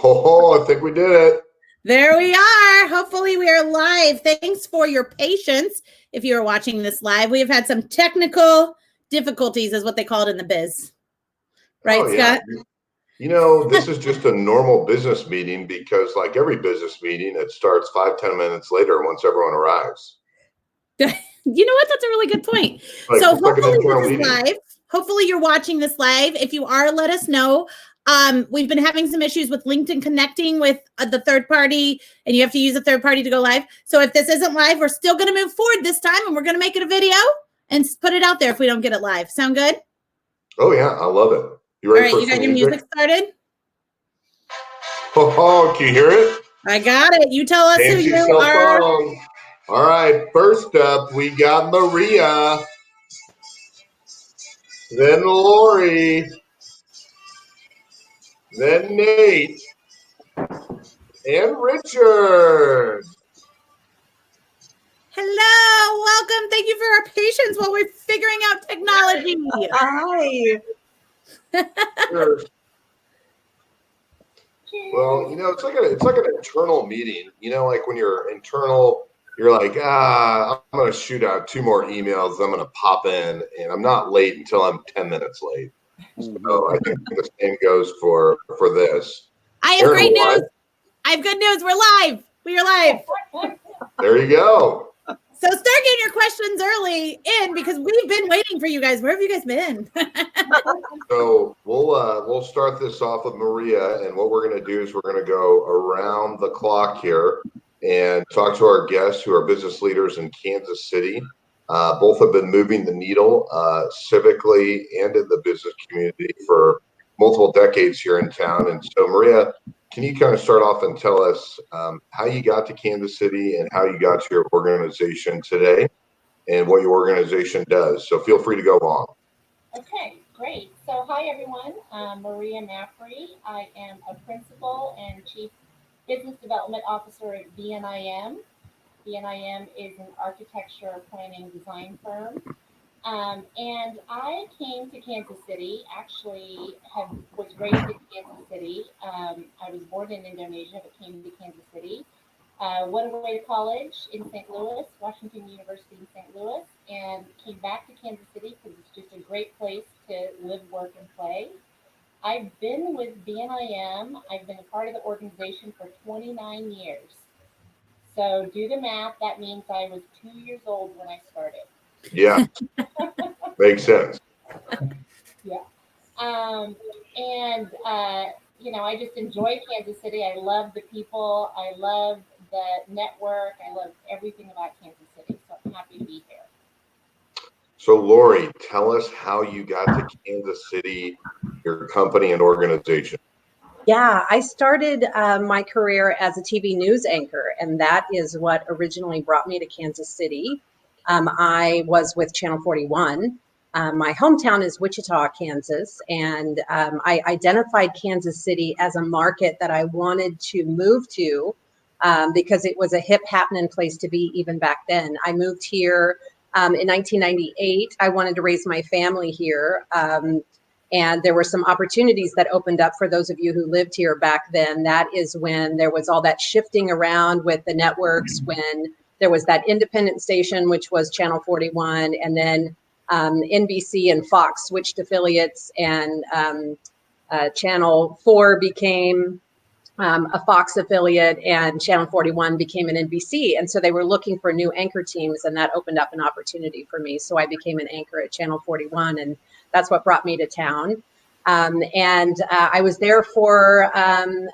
Oh, I think we did it. There we are. Hopefully we are live. Thanks for your patience. If you are watching this live, we have had some technical difficulties is what they call it in the biz. Right, Scott? You know, this is just a normal business meeting because like every business meeting, it starts 5-10 minutes later once everyone arrives. You know what? That's a really good point. So hopefully this is live. Hopefully you're watching this live. If you are, let us know. We've been having some issues with LinkedIn connecting with the third party, and you have to use a third party to go live. So if this isn't live, we're still going to move forward this time, and we're going to make it a video and put it out there if we don't get it live. Sound good? Oh, yeah. I love it. You ready for you got your music started? Oh, can you hear it? I got it. You tell us who you are. All right. First up, we got Maria. Then Lori. Then Nate. And Richard. Hello, welcome. Thank you for our patience while we're figuring out technology. Hi. Sure. Well, you know, it's like an internal meeting. You know, like when you're internal, you're like, I'm going to shoot out 2 more emails. I'm going to pop in, and I'm not late until I'm 10 minutes late. So I think the same goes for this. I have great news. I have good news. We're live. We are live. There you go. So start getting your questions early in because we've been waiting for you guys. Where have you guys been? So we'll start this off with Maria, and what we're going to do is we're going to go around the clock here and talk to our guests who are business leaders in Kansas City. Both have been moving the needle civically and in the business community for multiple decades here in town. And so, Maria, can you kind of start off and tell us how you got to Kansas City and how you got to your organization today and what your organization does? So feel free to go on. Okay, great. So hi, everyone. Maria Maffrey. I am a principal and chief business development officer at BNIM. BNIM is an architecture planning design firm. And I came to Kansas City, actually was raised in Kansas City. I was born in Indonesia, but came to Kansas City. Went away to college in St. Louis, Washington University in St. Louis, and came back to Kansas City because it's just a great place to live, work, and play. I've been with BNIM. I've been a part of the organization for 29 years. So do the math. That means I was 2 years old when I started. Yeah, makes sense. Yeah. You know, I just enjoy Kansas City. I love the people. I love the network. I love everything about Kansas City. So I'm happy to be here. So Lori, tell us how you got to Kansas City, your company and organization. Yeah, I started my career as a TV news anchor, and that is what originally brought me to Kansas City. I was with Channel 41. My hometown is Wichita, Kansas, and I identified Kansas City as a market that I wanted to move to because it was a hip happening place to be even back then. I moved here in 1998. I wanted to raise my family here. And there were some opportunities that opened up for those of you who lived here back then. That is when there was all that shifting around with the networks, when there was that independent station, which was Channel 41, and then NBC and Fox switched affiliates, and Channel 4 became a Fox affiliate, and Channel 41 became an NBC. And so they were looking for new anchor teams, and that opened up an opportunity for me. So I became an anchor at Channel 41, and that's what brought me to town. I was there for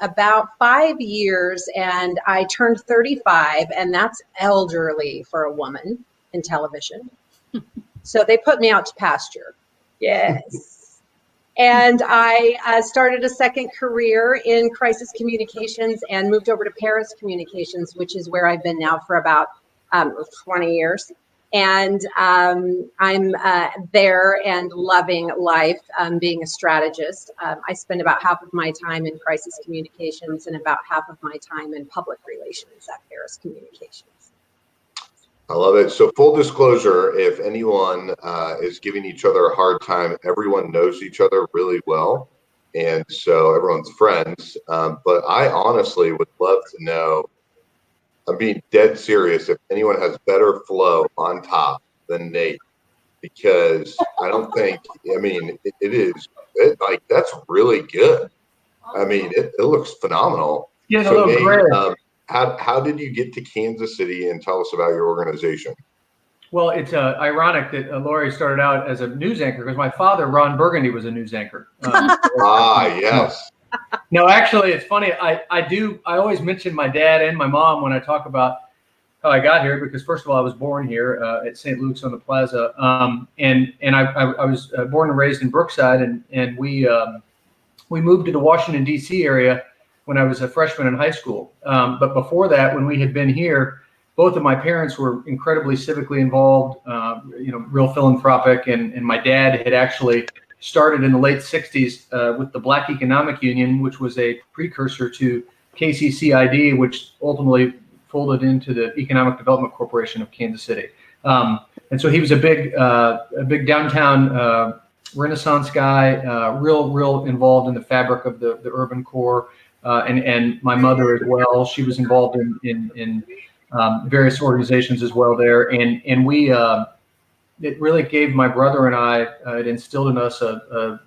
about 5 years, and I turned 35, and that's elderly for a woman in television. So they put me out to pasture. Yes. And I started a second career in crisis communications and moved over to Paris Communications, which is where I've been now for about 20 years. And I'm there and loving life, being a strategist. I spend about half of my time in crisis communications and about half of my time in public relations at Paris Communications. I love it. So full disclosure, if anyone is giving each other a hard time, everyone knows each other really well. and so everyone's friends. But I honestly would love to know, I'm being dead serious, if anyone has better flow on top than Nate, because I don't think, I mean, like, that's really good. I mean, it looks phenomenal. Yeah, So Nate, how did you get to Kansas City, and tell us about your organization? Well, it's ironic that Lori started out as a news anchor because my father, Ron Burgundy, was a news anchor. Yes. No, actually, it's funny. I always mention my dad and my mom when I talk about how I got here, because first of all, I was born here at St. Luke's on the Plaza, and I was born and raised in Brookside, and we moved to the Washington D.C. area when I was a freshman in high school. But before that, when we had been here, both of my parents were incredibly civically involved, real philanthropic, and my dad had actually started in the late 60s with the Black Economic Union, which was a precursor to KCCID, which ultimately folded into the Economic Development Corporation of Kansas City. And so he was a big downtown Renaissance guy, real involved in the fabric of the urban core, and my mother as well. She was involved in various organizations as well there, and we it really gave my brother and I, it instilled in us a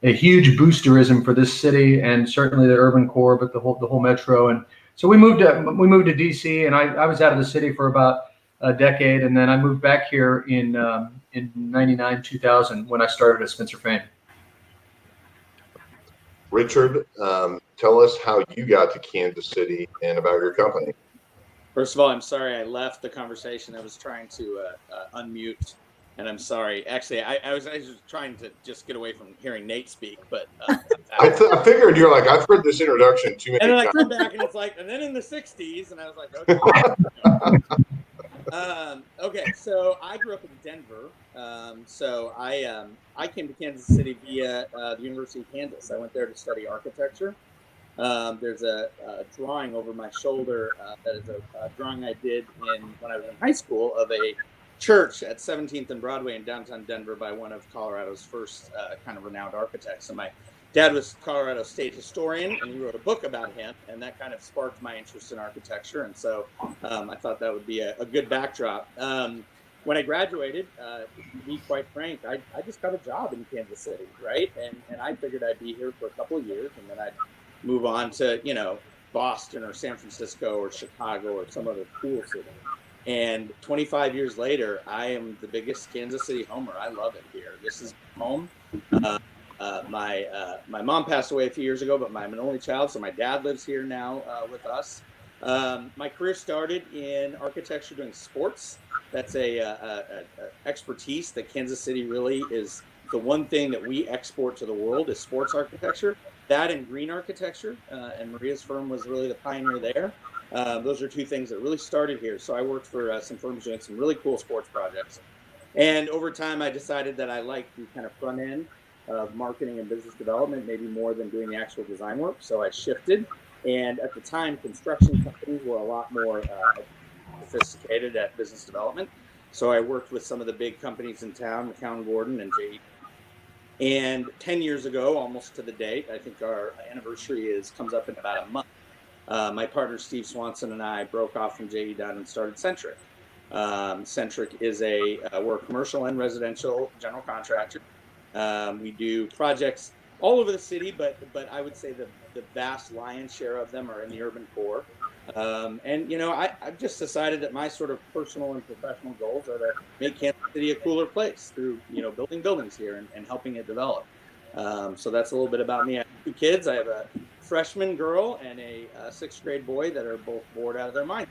huge boosterism for this city, and certainly the urban core, but the whole metro. And so we moved to DC, and I was out of the city for about a decade, and then I moved back here in 99, 2000 when I started at Spencer Fane. Richard, tell us how you got to Kansas City and about your company. First of all, I'm sorry I left the conversation. I was trying to unmute, and I'm sorry. Actually, I was trying to just get away from hearing Nate speak, but I figured you're like, I've heard this introduction too many times. And then I come back, and it's like, and then in the 60s, and I was like, okay. Okay, so I grew up in Denver. So I came to Kansas City via the University of Kansas. I went there to study architecture. There's a drawing over my shoulder that is a drawing I did when I was in high school of a church at 17th and Broadway in downtown Denver by one of Colorado's first kind of renowned architects. And my dad was Colorado state historian, and he wrote a book about him, and that kind of sparked my interest in architecture. And so I thought that would be a good backdrop. When I graduated, to be quite frank, I just got a job in Kansas City, right? And I figured I'd be here for a couple of years, and then I'd move on to, Boston or San Francisco or Chicago or some other cool city. And 25 years later, I am the biggest Kansas City homer. I love it here. This is home. My mom passed away a few years ago, but I'm an only child, so my dad lives here now with us. My career started in architecture doing sports. That's a expertise that Kansas City really is. The one thing that we export to the world is sports architecture. That and green architecture, and Maria's firm was really the pioneer there. Those are two things that really started here. So I worked for some firms doing some really cool sports projects. And over time, I decided that I liked the kind of front end of marketing and business development, maybe more than doing the actual design work. So I shifted. And at the time, construction companies were a lot more sophisticated at business development. So I worked with some of the big companies in town, McCown Gordon and JE. And 10 years ago, almost to the date, I think our anniversary comes up in about a month. My partner, Steve Swanson, and I broke off from J.E. Dunn and started Centric. Centric is we're a commercial and residential general contractor. We do projects all over the city, but I would say the vast lion's share of them are in the urban core. I've just decided that my sort of personal and professional goals are to make Kansas City a cooler place through, building buildings here and helping it develop. So that's a little bit about me. I have two kids. I have a freshman girl and a sixth grade boy that are both bored out of their mind.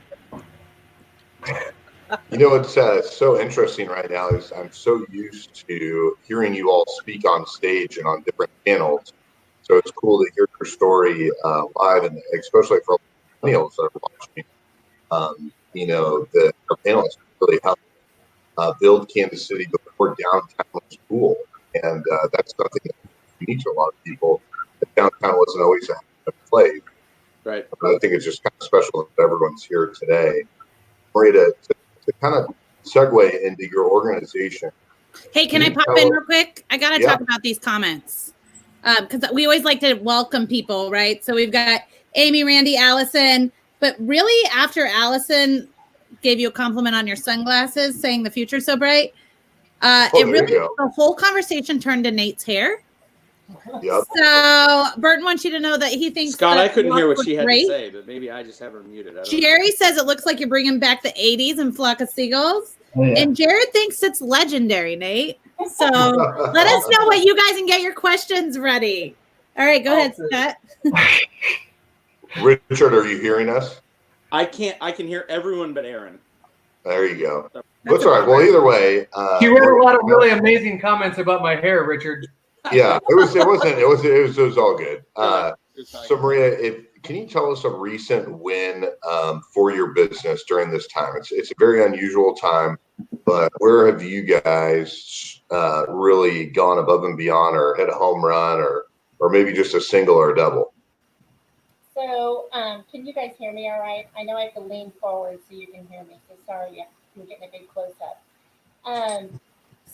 What's so interesting right now is I'm so used to hearing you all speak on stage and on different panels. So it's cool to hear your story live, and especially for millennials that are watching. The panelists really helped build Kansas City before downtown was cool, and that's something that's unique to a lot of people. That downtown wasn't always a place, right? But I think it's just kind of special that everyone's here today. Maria, to kind of segue into your organization. Hey, can I pop in real quick? I got to talk about these comments. because we always like to welcome people, right? So we've got Amy, Randy, Allison, but really after Allison gave you a compliment on your sunglasses, saying the future's so bright, the whole conversation turned to Nate's hair. Yep. So Burton wants you to know that he thinks Scott, that I couldn't hear what she had great. to say, but maybe I just have her muted. I don't Jerry know. says it looks like you're bringing back the 80s and Flock of Seagulls. Oh, yeah. And Jared thinks it's legendary, Nate. So let us know what you guys, and get your questions ready. All right, go ahead, Scott. Richard, are you hearing us? I can hear everyone but Aaron. There you go. That's all right. Well, either way, she read a lot of really amazing comments about my hair, Richard. Yeah, it was all good. So Maria, can you tell us a recent win for your business during this time? It's a very unusual time, but where have you guys really gone above and beyond, or hit a home run, or maybe just a single or a double? So, can you guys hear me all right? I know I have to lean forward so you can hear me. So sorry, you're getting a big close up.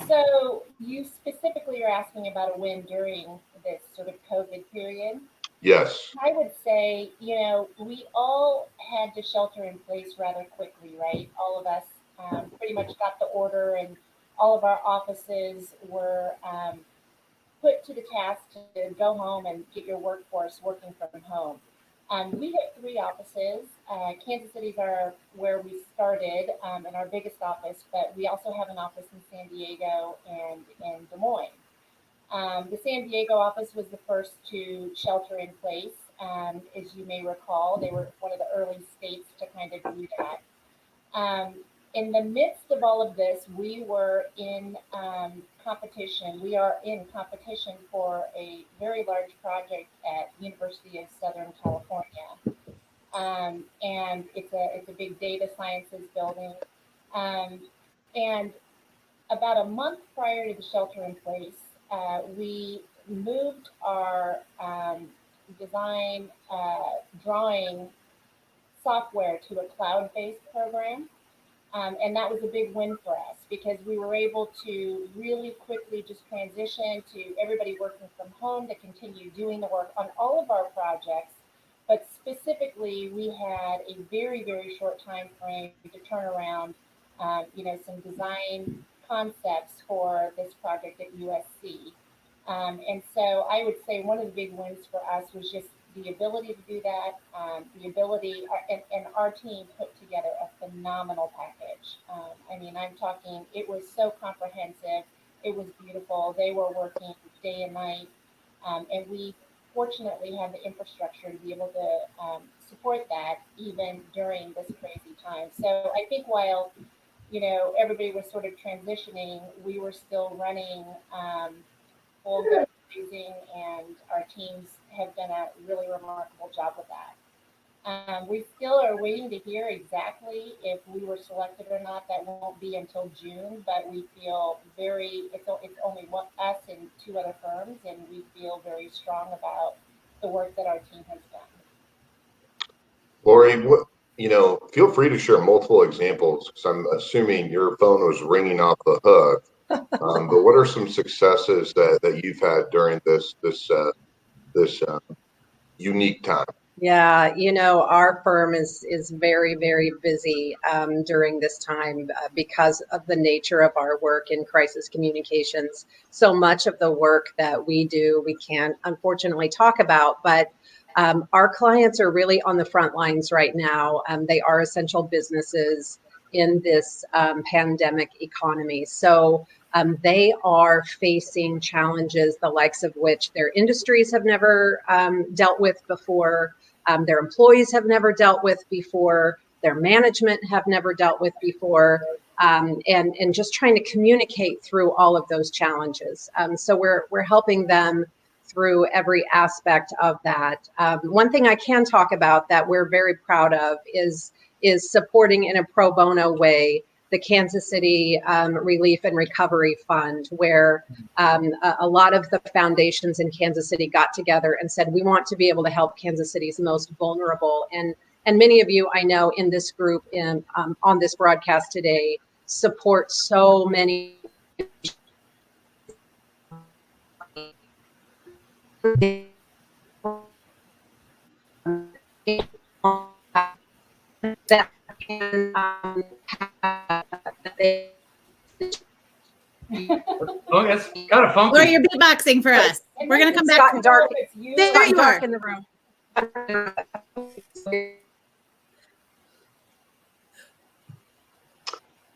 So you specifically are asking about a win during this sort of COVID period. Yes. I would say, we all had to shelter in place rather quickly, right? All of us pretty much got the order, and all of our offices were put to the task to go home and get your workforce working from home. We have 3 offices. Kansas City's where we started, and our biggest office, but we also have an office in San Diego and in Des Moines. The San Diego office was the first to shelter in place. As you may recall, they were one of the early states to kind of do that. In the midst of all of this, we were in competition. We are in competition for a very large project at University of Southern California. And it's a big data sciences building. And about a month prior to the shelter in place, we moved our design drawing software to a cloud-based program. And that was a big win for us because we were able to really quickly just transition to everybody working from home to continue doing the work on all of our projects. But specifically, we had a very, very short time frame to turn around, some design concepts for this project at USC. And so I would say one of the big wins for us was just the ability to do that, and our team put together a phenomenal package. I'm talking, it was so comprehensive. It was beautiful. They were working day and night. And we fortunately had the infrastructure to be able to support that even during this crazy time. So I think while, everybody was sort of transitioning, we were still running full go blazing, and our teams have done a really remarkable job with that. We still are waiting to hear exactly if we were selected or not. That won't be until June, but we feel it's only us and 2 other firms, and we feel very strong about the work that our team has done. Lori, feel free to share multiple examples, because I'm assuming your phone was ringing off the hook. But what are some successes that you've had during this unique time? Yeah, our firm is very, very busy during this time because of the nature of our work in crisis communications. So much of the work that we do, we can't unfortunately talk about, but our clients are really on the front lines right now. They are essential businesses in this pandemic economy. So they are facing challenges, the likes of which their industries have never dealt with before. Their employees have never dealt with before, their management have never dealt with before, and just trying to communicate through all of those challenges. So we're helping them through every aspect of that. One thing I can talk about that we're very proud of is supporting in a pro bono way the Kansas City Relief and Recovery Fund, where a lot of the foundations in Kansas City got together and said, we want to be able to help Kansas City's most vulnerable. And many of you I know in this group on this broadcast today support so many that can Oh, that's kind of funky. Lori, you're beatboxing for us. We're gonna come back. Gotten dark. There you are. In the room.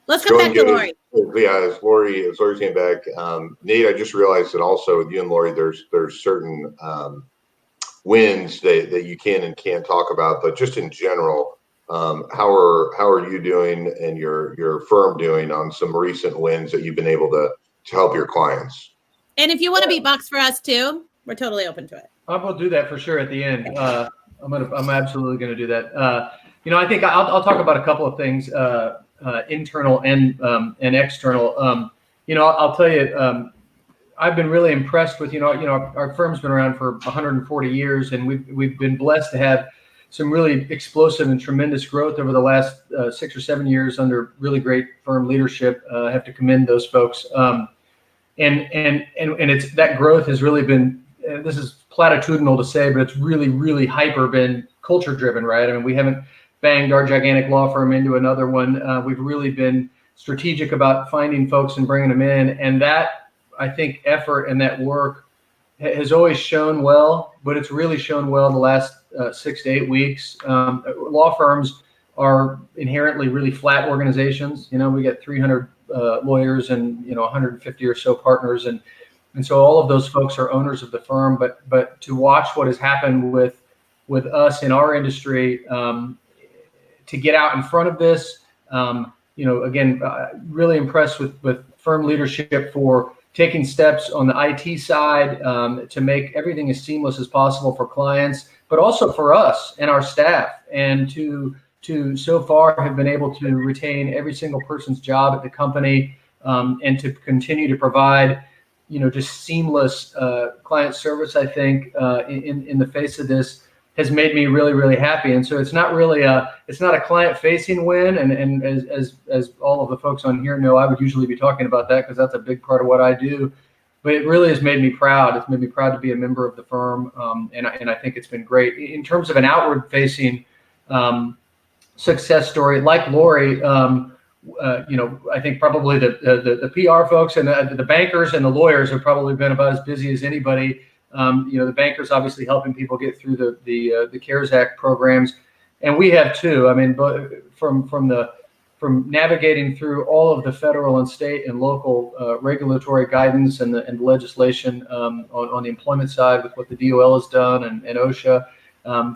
Let's come back to Lori. Yeah, as Lori's came back, Nate, I just realized that also with you and Lori, there's certain wins that you can and can't talk about, but just in general, how are you doing and your firm doing on some recent wins that you've been able to help your clients? And if you want to beatbox for us too, we're totally open to it. I will do that for sure at the end. I'm absolutely gonna do that. I think I'll talk about a couple of things, internal and external. I'll tell you, I've been really impressed with, our firm's been around for 140 years, and we've been blessed to have some really explosive and tremendous growth over the last 6 or 7 years under really great firm leadership. I have to commend those folks. And it's that growth has really been, this is platitudinal to say, but it's really, really hyper been culture driven, right? I mean, we haven't banged our gigantic law firm into another one. We've really been strategic about finding folks and bringing them in. And that, I think, effort and that work has always shown well, but it's really shown well in the last 6 to 8 weeks. Law firms are inherently really flat organizations. We get 300 lawyers and 150 or so partners, and so all of those folks are owners of the firm. But to watch what has happened with us in our industry, to get out in front of this, again, really impressed with firm leadership for taking steps on the IT side to make everything as seamless as possible for clients, but also for us and our staff, and to so far have been able to retain every single person's job at the company, and to continue to provide, just seamless client service. I think in the face of this has made me really, really happy. And so it's not really it's not a client-facing win. And as all of the folks on here know, I would usually be talking about that because that's a big part of what I do. But it really has made me proud. It's made me proud to be a member of the firm, and I think it's been great in terms of an outward-facing success story. Like Lori, I think probably the PR folks and the bankers and the lawyers have probably been about as busy as anybody. The bankers obviously helping people get through the CARES Act programs, and we have too. I mean, from navigating through all of the federal and state and local regulatory guidance and the legislation on the employment side with what the DOL has done and OSHA,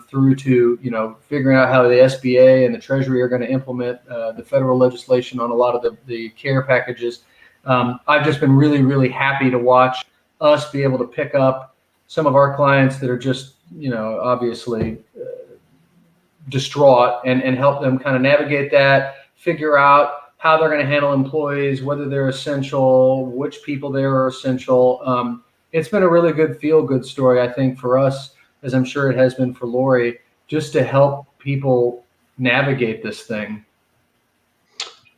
through to figuring out how the SBA and the Treasury are going to implement the federal legislation on a lot of the care packages. I've just been really, really happy to watch us be able to pick up some of our clients that are just, obviously distraught, and help them kind of navigate that, figure out how they're going to handle employees, whether they're essential, which people there are essential. It's been a really good feel-good story, I think, for us, as I'm sure it has been for Lori, just to help people navigate this thing.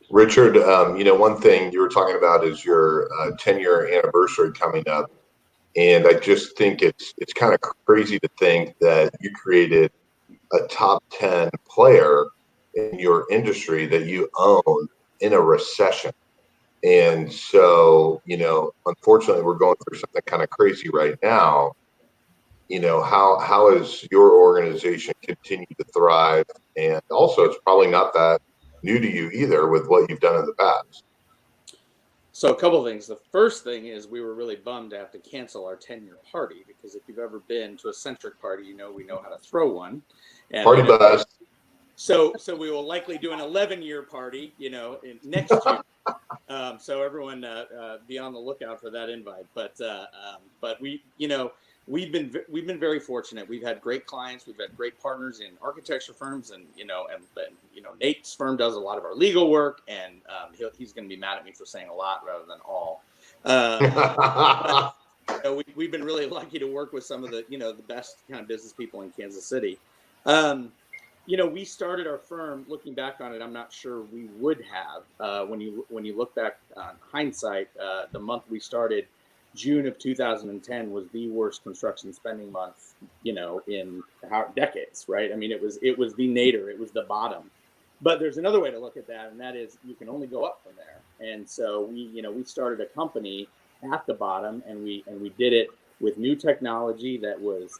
Richard, one thing you were talking about is your 10-year anniversary coming up. And I just think it's kind of crazy to think that you created a top 10 player in your industry that you own in a recession. And so, unfortunately, we're going through something kind of crazy right now. How has your organization continued to thrive? And also, it's probably not that new to you either with what you've done in the past. So a couple of things. The first thing is we were really bummed to have to cancel our 10-year party, because if you've ever been to a Centric party, we know how to throw one. And party bus. So we will likely do an 11-year party, next year. So everyone be on the lookout for that invite. But we've been very fortunate. We've had great clients. We've had great partners in architecture firms, and Nate's firm does a lot of our legal work, and he's going to be mad at me for saying a lot rather than all. But, we've been really lucky to work with some of the the best kind of business people in Kansas City. We started our firm. Looking back on it, I'm not sure we would have. When you look back on hindsight, the month we started, June of 2010 was the worst construction spending month, in decades, right? I mean, it was the nadir, it was the bottom. But there's another way to look at that, and that is you can only go up from there. And so we started a company at the bottom, and we did it with new technology that was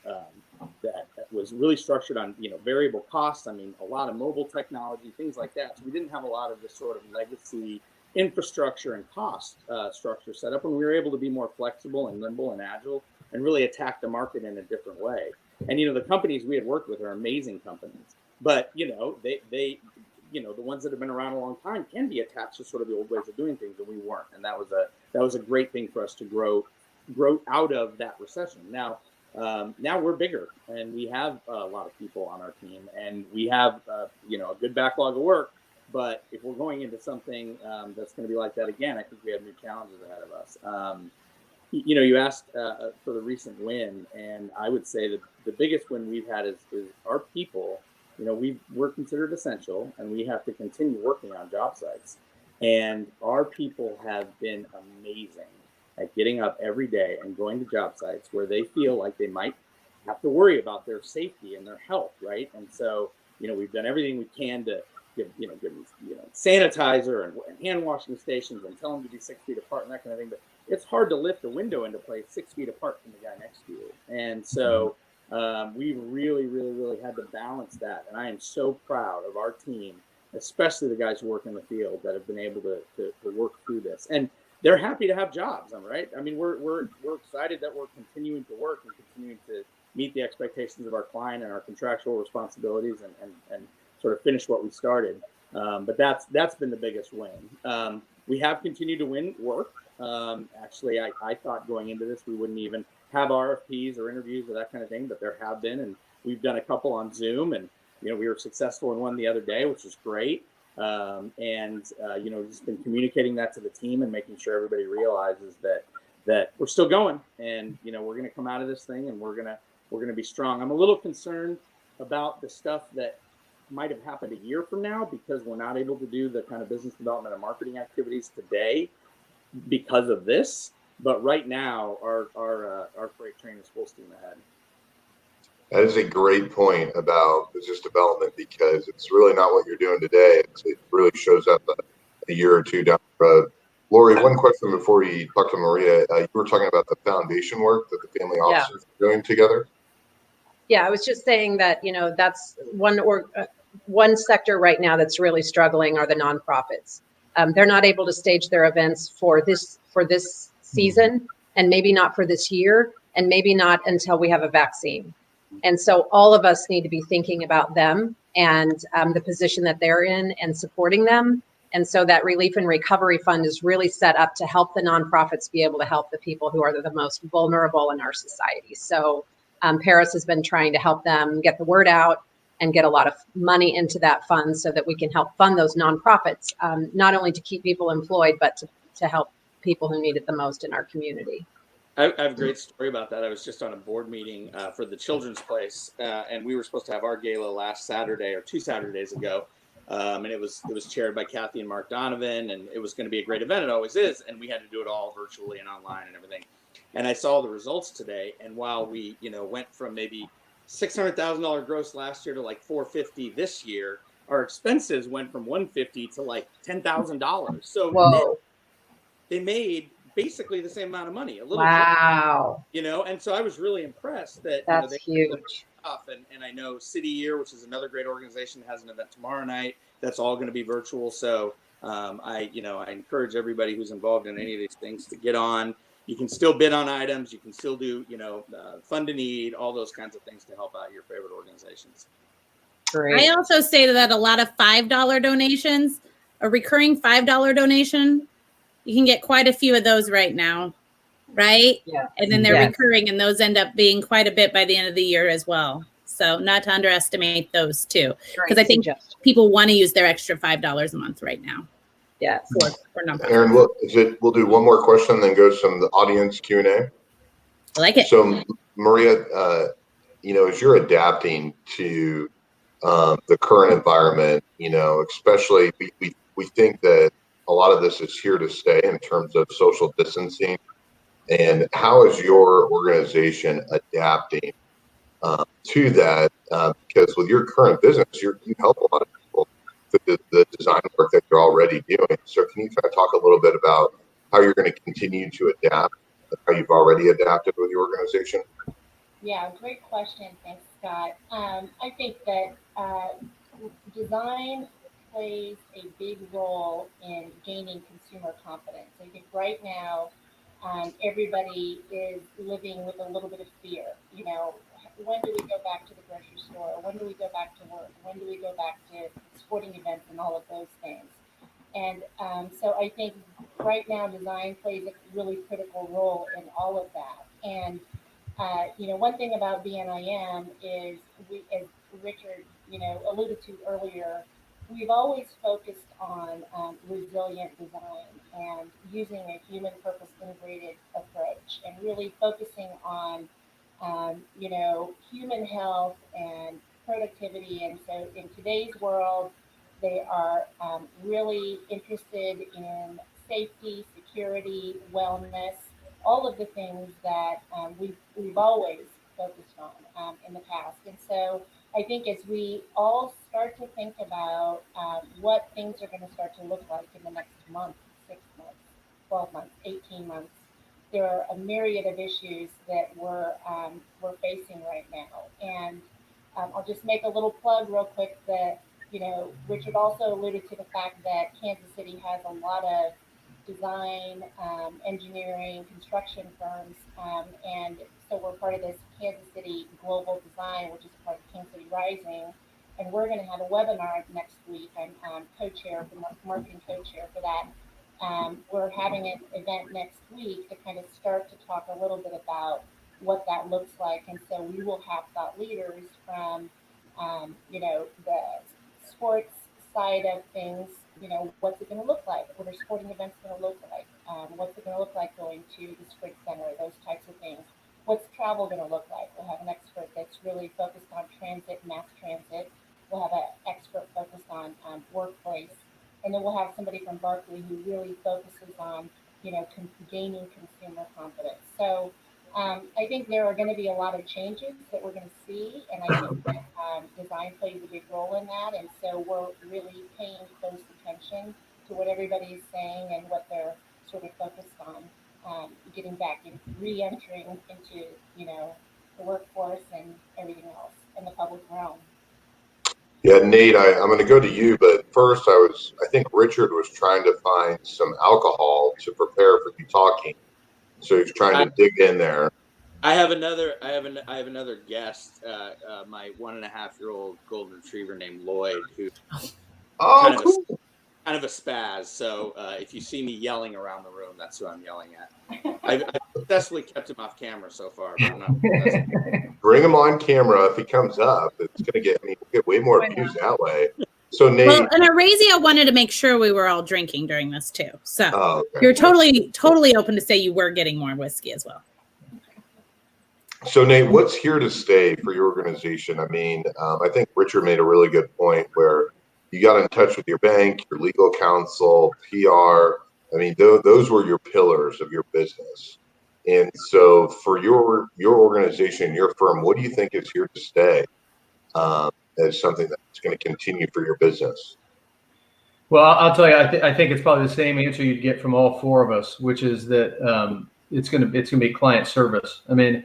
really structured on variable costs. I mean, a lot of mobile technology, things like that. So we didn't have a lot of this sort of legacy infrastructure and cost structure set up, and we were able to be more flexible and nimble and agile and really attack the market in a different way. And the companies we had worked with are amazing companies, but they the ones that have been around a long time can be attached to sort of the old ways of doing things, and we weren't. And that was a great thing for us to grow out of that recession. Now we're bigger, and we have a lot of people on our team, and we have a good backlog of work. But if we're going into something that's going to be like that again, I think we have new challenges ahead of us. You asked for the recent win, and I would say that the biggest win we've had is our people. We're considered essential, and we have to continue working on job sites. And our people have been amazing at getting up every day and going to job sites where they feel like they might have to worry about their safety and their health, right? And so, we've done everything we can to give sanitizer and hand washing stations and tell them to be 6 feet apart and that kind of thing. But it's hard to lift a window into place 6 feet apart from the guy next to you. And so we really, really, really had to balance that. And I am so proud of our team, especially the guys who work in the field that have been able to work through this. And they're happy to have jobs, right? I mean, we're excited that we're continuing to work and continuing to meet the expectations of our client and our contractual responsibilities and sort of finish what we started. But that's been the biggest win. We have continued to win work. Actually, I thought going into this, we wouldn't even have RFPs or interviews or that kind of thing, but there have been, and we've done a couple on Zoom, and we were successful in one the other day, which was great. Just been communicating that to the team and making sure everybody realizes that we're still going, and we're going to come out of this thing, and we're going to be strong. I'm a little concerned about the stuff that might have happened a year from now, because we're not able to do the kind of business development and marketing activities today because of this. But right now, our freight train is full steam ahead. That is a great point about business development, because it's really not what you're doing today. It really shows up a year or two down the road. Lori, one question before we talk to Maria. You were talking about the foundation work that the family offices are doing together. Yeah, I was just saying that, that's one sector right now that's really struggling are the nonprofits. They're not able to stage their events for this season, and maybe not for this year, and maybe not until we have a vaccine. And so all of us need to be thinking about them and the position that they're in and supporting them. And so that Relief and Recovery Fund is really set up to help the nonprofits be able to help the people who are the most vulnerable in our society. So Paris has been trying to help them get the word out and get a lot of money into that fund so that we can help fund those nonprofits, not only to keep people employed, but to help people who need it the most in our community. I have a great story about that. I was just on a board meeting for the Children's Place, and we were supposed to have our gala last Saturday or 2 Saturdays ago, and it was chaired by Kathy and Mark Donovan, and it was going to be a great event. It always is, and we had to do it all virtually and online and everything. And I saw the results today, and while we went from maybe $600,000 gross last year to like $450 this year, our expenses went from $150 to like $10,000. So they made basically the same amount of money, a little. Wow. And so I was really impressed that that's they huge. And I know City Year, which is another great organization, has an event tomorrow night. That's all going to be virtual. So I encourage everybody who's involved in any of these things to get on. You can still bid on items. You can still do, fund a need, all those kinds of things to help out your favorite organizations. Great. I also say that a lot of $5 donations, a recurring $5 donation, you can get quite a few of those right now, right? Yeah. And then they're recurring, and those end up being quite a bit by the end of the year as well. So not to underestimate those too, because I think people want to use their extra $5 a month right now. Yes. For nonprofits. Aaron, we'll do one more question, then go to some of the audience Q&A. I like it. So Maria, as you're adapting to the current environment, especially we think that a lot of this is here to stay in terms of social distancing And how is your organization adapting to that? Because with your current business, you help a lot of people through the design work that you're already doing. So can you kind of talk a little bit about how you're going to continue to adapt, how you've already adapted with your organization? Yeah, great question. Thanks, Scott. I think that design plays a big role in gaining consumer confidence. I think right now, everybody is living with a little bit of fear. You know, when do we go back to the grocery store? When do we go back to work? When do we go back to sporting events and all of those things? And so I think right now design plays a really critical role in all of that. And you know, one thing about BNIM is we, as Richard, you know, alluded to earlier, we've always focused on resilient design and using a human purpose integrated approach and really focusing on, you know, human health and productivity. And so in today's world, they are really interested in safety, security, wellness, all of the things that we've always focused on in the past. And so I think as we all start to think about what things are going to start to look like in the next month, 6 months, 12 months, 18 months, there are a myriad of issues that we're facing right now. And I'll just make a little plug real quick that, you know, Richard also alluded to the fact that Kansas City has a lot of design, engineering, construction firms, and so we're part of this Kansas City Global Design, which is part of King City Rising, and we're going to have a webinar next week. I'm co-chair, the marketing co-chair for that. We're having an event next week to kind of start to talk a little bit about what that looks like, and so we will have thought leaders from, you know, the sports side of things. You know, what's it going to look like? What are sporting events going to look like? What's it going to look like going to the Sprint Center? Those types of things. What's travel going to look like? We'll have an expert that's really focused on transit, mass transit. We'll have an expert focused on workplace, and then we'll have somebody from Barkley who really focuses on, you know, gaining consumer confidence. So I think there are going to be a lot of changes that we're going to see, and I think that design plays a big role in that. And so we're really paying close attention to what everybody is saying and what they're sort of focused on, getting back and re-entering into, you know, the workforce and everything else in the public realm. Yeah, Nate, I'm going to go to you, but first I think Richard was trying to find some alcohol to prepare for you talking. So he's trying to dig in there. I have another guest, my 1.5-year-old golden retriever named Lloyd, who cool. Kind of a spaz. So if you see me yelling around the room, that's who I'm yelling at. I've successfully kept him off camera so far, but I'm not. Bring him on camera if he comes up. It's going to get way more views that way. So Nate, well, and Arazia wanted to make sure we were all drinking during this too. So okay. You're totally open to say you were getting more whiskey as well. So Nate, what's here to stay for your organization? I mean, I think Richard made a really good point where you got in touch with your bank, your legal counsel, PR. I mean, those were your pillars of your business. And so for your organization, your firm, what do you think is here to stay as something that's going to continue for your business? Well, I'll tell you, I think it's probably the same answer you'd get from all four of us, which is that it's going to be client service. I mean,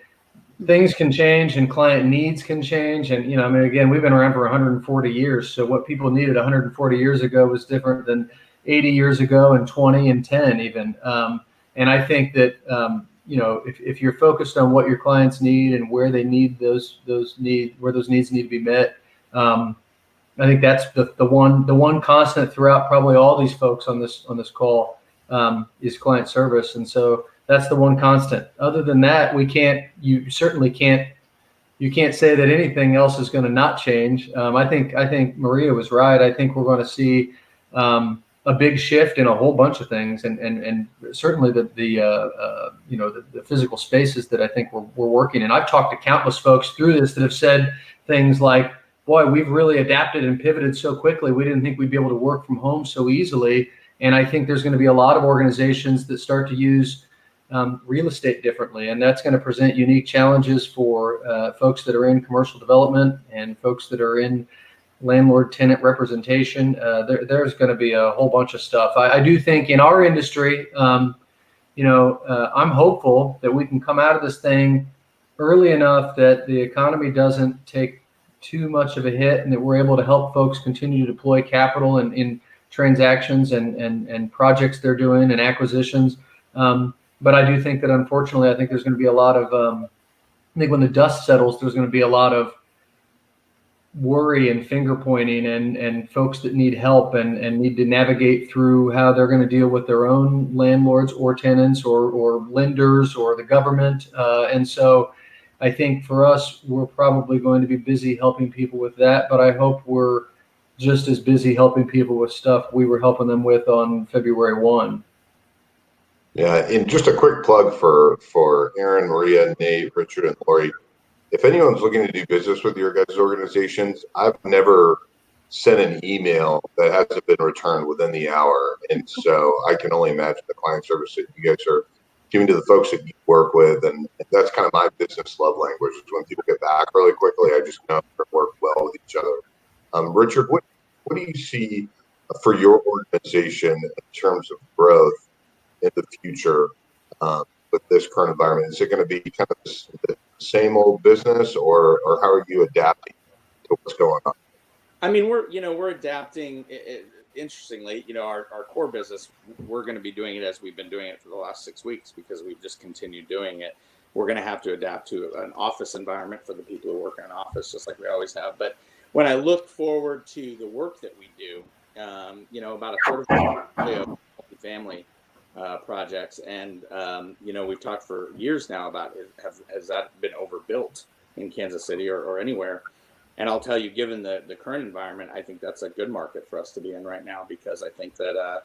things can change and client needs can change. And, you know, I mean, again, we've been around for 140 years. So what people needed 140 years ago was different than 80 years ago and 20 and 10 even. And I think that, you know, if you're focused on what your clients need and where they need where those needs need to be met, I think that's the one constant throughout probably all these folks on this call is client service. And so that's the one constant. Other than that, you can't say that anything else is going to not change. I think Maria was right. I think we're going to see a big shift in a whole bunch of things, and certainly the physical spaces that I think we're working in. I've talked to countless folks through this that have said things like, boy, we've really adapted and pivoted so quickly. We didn't think we'd be able to work from home so easily. And I think there's going to be a lot of organizations that start to use real estate differently, and that's going to present unique challenges for folks that are in commercial development and folks that are in landlord-tenant representation. There's going to be a whole bunch of stuff. I do think in our industry, I'm hopeful that we can come out of this thing early enough that the economy doesn't take too much of a hit, and that we're able to help folks continue to deploy capital in transactions and projects they're doing and acquisitions. But I do think that, unfortunately, I think there's going to be a lot of, I think when the dust settles, there's going to be a lot of worry and finger pointing and folks that need help and need to navigate through how they're going to deal with their own landlords or tenants or lenders or the government. And so I think for us, we're probably going to be busy helping people with that, but I hope we're just as busy helping people with stuff we were helping them with on February 1. Yeah, and just a quick plug for Aaron, Maria, Nate, Richard, and Lori. If anyone's looking to do business with your guys' organizations, I've never sent an email that hasn't been returned within the hour. And so I can only imagine the client service that you guys are giving to the folks that you work with. And that's kind of my business love language, is when people get back really quickly. I just know we work well with each other. Richard, what do you see for your organization in terms of growth in the future with this current environment? Is it going to be kind of the same old business, or how are you adapting to what's going on? I mean, we're adapting. Interestingly, our core business, we're going to be doing it as we've been doing it for the last 6 weeks, because we've just continued doing it. We're going to have to adapt to an office environment for the people who work in an office, just like we always have. But when I look forward to the work that we do, about a third of our portfolio multifamily projects, and we've talked for years now about has that been overbuilt in Kansas City or anywhere? And I'll tell you, given the current environment, I think that's a good market for us to be in right now, because I think that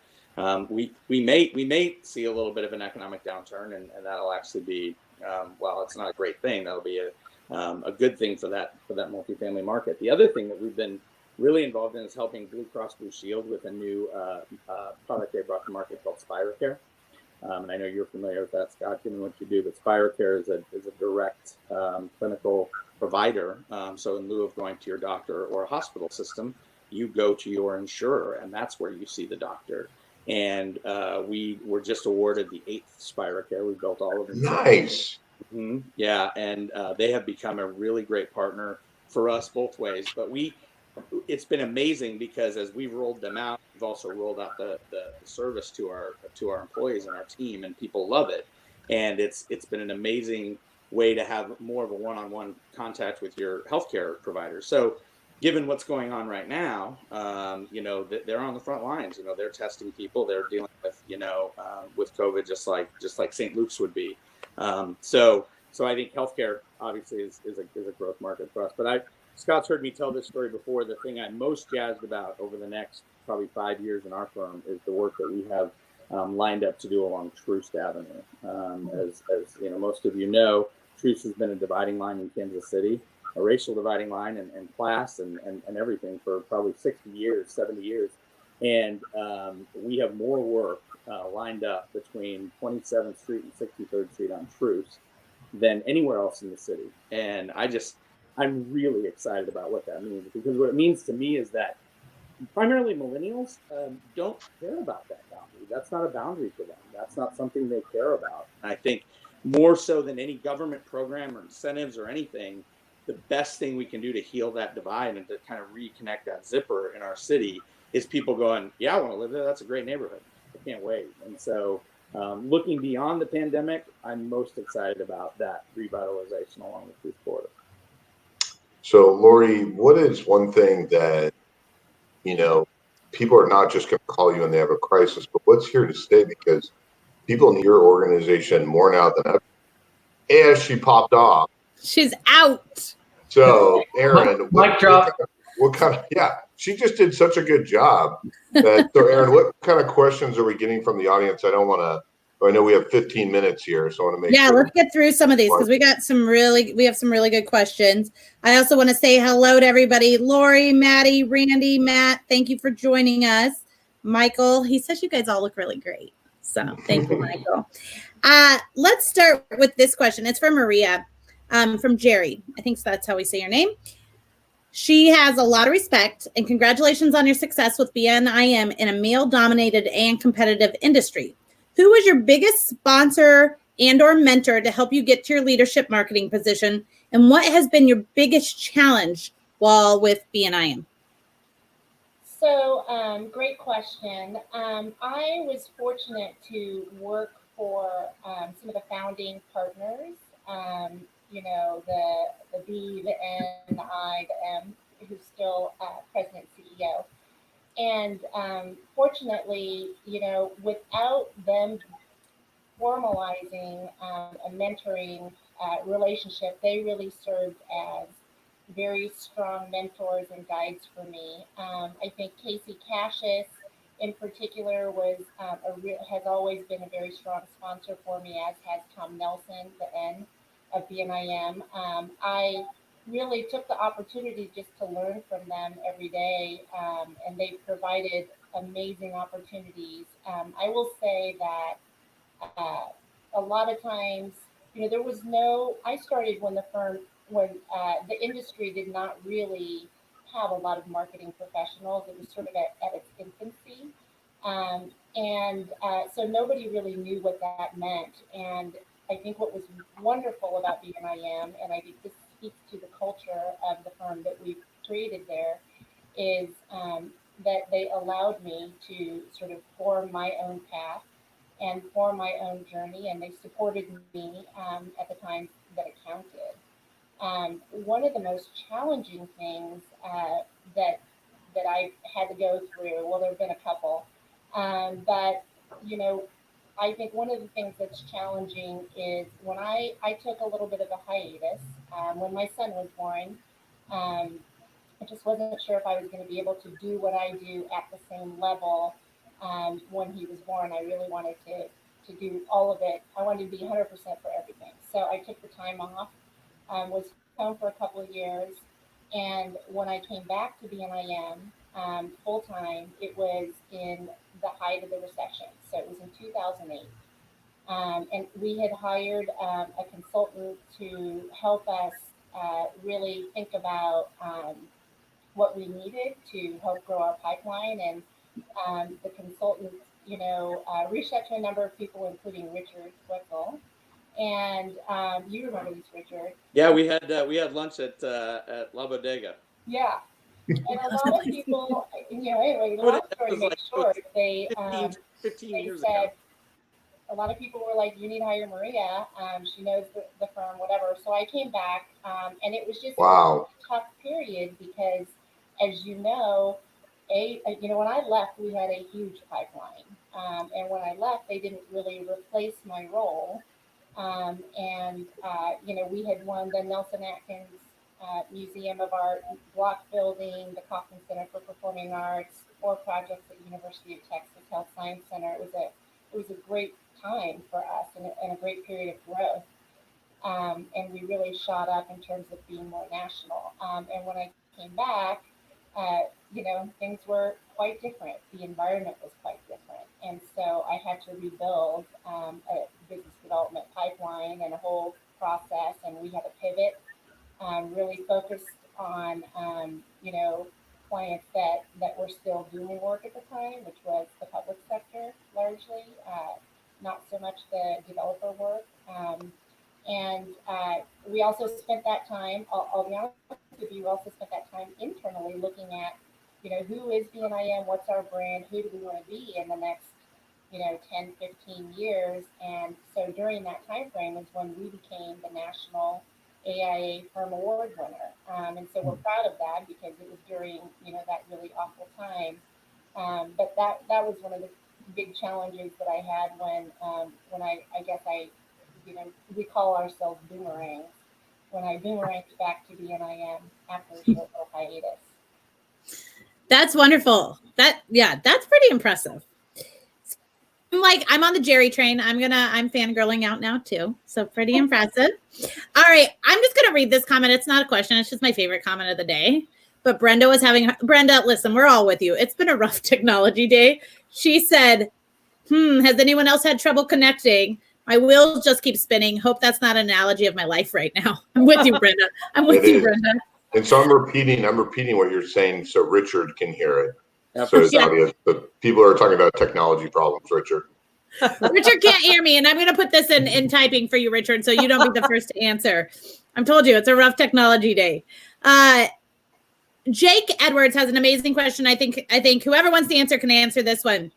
we may see a little bit of an economic downturn, and that'll actually be while it's not a great thing, that'll be a good thing for that multifamily market. The other thing that we've been really involved in is helping Blue Cross Blue Shield with a new product they brought to market called SpiroCare. And I know you're familiar with that, Scott, given what you do, but SpiroCare is a direct clinical provider. So in lieu of going to your doctor or a hospital system, you go to your insurer, and that's where you see the doctor. And we were just awarded the 8th SpiroCare. We built all of them. Nice. Mm-hmm. Yeah, and they have become a really great partner for us both ways. But it's been amazing, because as we've rolled them out, we've also rolled out the service to our employees and our team, and people love it. And it's been an amazing way to have more of a one-on-one contact with your healthcare provider. So given what's going on right now, they're on the front lines. They're testing people. They're dealing with COVID just like St. Luke's would be. So I think healthcare obviously is a growth market for us. But Scott's heard me tell this story before. The thing I'm most jazzed about over the next probably 5 years in our firm is the work that we have lined up to do along Troost Avenue. As most of you know, Troost has been a dividing line in Kansas City, a racial dividing line and class and everything for probably 60 years, 70 years. And we have more work lined up between 27th Street and 63rd Street on Troost than anywhere else in the city. And I'm really excited about what that means, because what it means to me is that primarily millennials don't care about that boundary. That's not a boundary for them. That's not something they care about. And I think more so than any government program or incentives or anything, the best thing we can do to heal that divide and to kind of reconnect that zipper in our city is people going, yeah, I want to live there. That's a great neighborhood. I can't wait. And so looking beyond the pandemic, I'm most excited about that revitalization along the Troost corridor. So, Lori, what is one thing that, people are not just going to call you when they have a crisis, but what's here to stay? Because people in your organization more now than ever. And she popped off. She's out. So, Aaron, mic drop. What kind of, she just did such a good job. So, Aaron, what kind of questions are we getting from the audience? I know we have 15 minutes here, so I want to make sure. Let's get through some of these, because we have some really good questions. I also want to say hello to everybody. Lori, Maddie, Randy, Matt, thank you for joining us. Michael, he says you guys all look really great. So thank you, Michael. Let's start with this question. It's from Maria, from Jerry. I think that's how we say your name. She has a lot of respect and congratulations on your success with BNIM in a male-dominated and competitive industry. Who was your biggest sponsor and or mentor to help you get to your leadership marketing position? And what has been your biggest challenge while with BNIM? So, great question. I was fortunate to work for some of the founding partners, the B, the N, the I, the M, who's still president CEO. And fortunately, without them formalizing a mentoring relationship, they really served as very strong mentors and guides for me. I think Casey Cassius, in particular, has always been a very strong sponsor for me, as has Tom Nelson, the N of BNIM. I really took the opportunity just to learn from them every day, and they provided amazing opportunities. I will say that a lot of times, I started when the industry did not really have a lot of marketing professionals. It was sort of at its infancy. So nobody really knew what that meant. And I think what was wonderful about BNIM, and I think this speaks to the culture of the firm that we've created there, is that they allowed me to sort of form my own path and form my own journey, and they supported me at the times that it counted. One of the most challenging things that I had to go through, well, there have been a couple, but I think one of the things that's challenging is when I took a little bit of a hiatus when my son was born. I just wasn't sure if I was going to be able to do what I do at the same level when he was born. I really wanted to do all of it. I wanted to be 100% for everything. So I took the time off, was home for a couple of years. And when I came back to BNIM full time, it was in the height of the recession. So it was in 2008. And we had hired a consultant to help us really think about what we needed to help grow our pipeline. And the consultant, reached out to a number of people, including Richard Wetzel. And you remember this, Richard? Yeah, we had lunch at La Bodega. Yeah. And a lot of people, anyway, long story short, they 15 they years said, ago. a lot of people were like, you need to hire Maria. She knows the firm, whatever. So I came back, and it was just Wow. a tough period because, as you know, when I left, we had a huge pipeline. And when I left, they didn't really replace my role. We had won the Nelson Atkins Museum of Art block building, the Kaufman Center for Performing Arts, 4 projects at University of Texas Health Science Center. It was a great time for us and a great period of growth. And we really shot up in terms of being more national. And when I came back, things were quite different. The environment was quite different. And so I had to rebuild a business development pipeline and a whole process. And we had to pivot, really focused on, clients that were still doing work at the time, which was the public sector largely, not so much the developer work. We also spent that time, I'll be honest with you, we also spent that time internally looking at, who is BNIM, what's our brand, who do we want to be in the next, 10, 15 years. And so during that time frame is when we became the national AIA Firm Award winner. And so we're proud of that because it was during, that really awful time. But that was one of the big challenges that I had when I guess we call ourselves boomerangs. When I boomeranged back to BNIM after a short little hiatus. That's wonderful. That's pretty impressive. I'm on the Jerry train. I'm fangirling out now too. So pretty impressive. All right. I'm just going to read this comment. It's not a question. It's just my favorite comment of the day. But Brenda, listen, we're all with you. It's been a rough technology day. She said, has anyone else had trouble connecting? My wheels just keep spinning. Hope that's not an analogy of my life right now. I'm with you, Brenda. I'm with you, Brenda. And so I'm repeating what you're saying so Richard can hear it. Yep. So it's obvious, but people are talking about technology problems, Richard. Richard can't hear me, and I'm going to put this in typing for you, Richard, so you don't be the first to answer. I've told you, it's a rough technology day. Jake Edwards has an amazing question. I think whoever wants to answer can answer this one.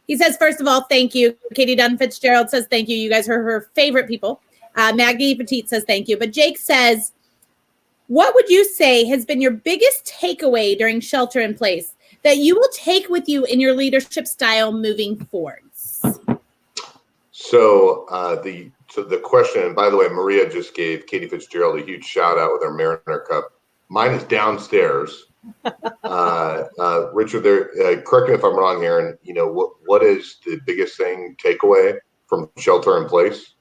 He says, first of all, thank you. Katie Dunn Fitzgerald says thank you. You guys are her favorite people. Maggie Petite says thank you. But Jake says, what would you say has been your biggest takeaway during shelter in place that you will take with you in your leadership style moving forwards? So the question, and by the way, Maria just gave Katie Fitzgerald a huge shout out with her Mariner Cup. Mine is downstairs. Richard, correct me if I'm wrong here. And what is the biggest takeaway from shelter in place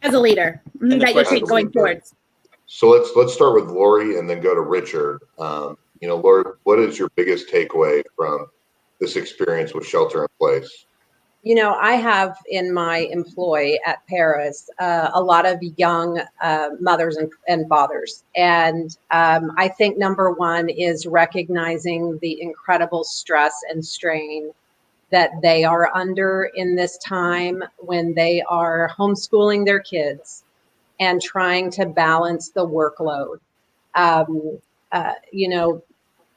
as a leader that you take going forwards? So let's start with Lori and then go to Richard. Lori, what is your biggest takeaway from this experience with shelter in place? I have in my employ at Paris a lot of young mothers and fathers. And I think number one is recognizing the incredible stress and strain that they are under in this time when they are homeschooling their kids and trying to balance the workload.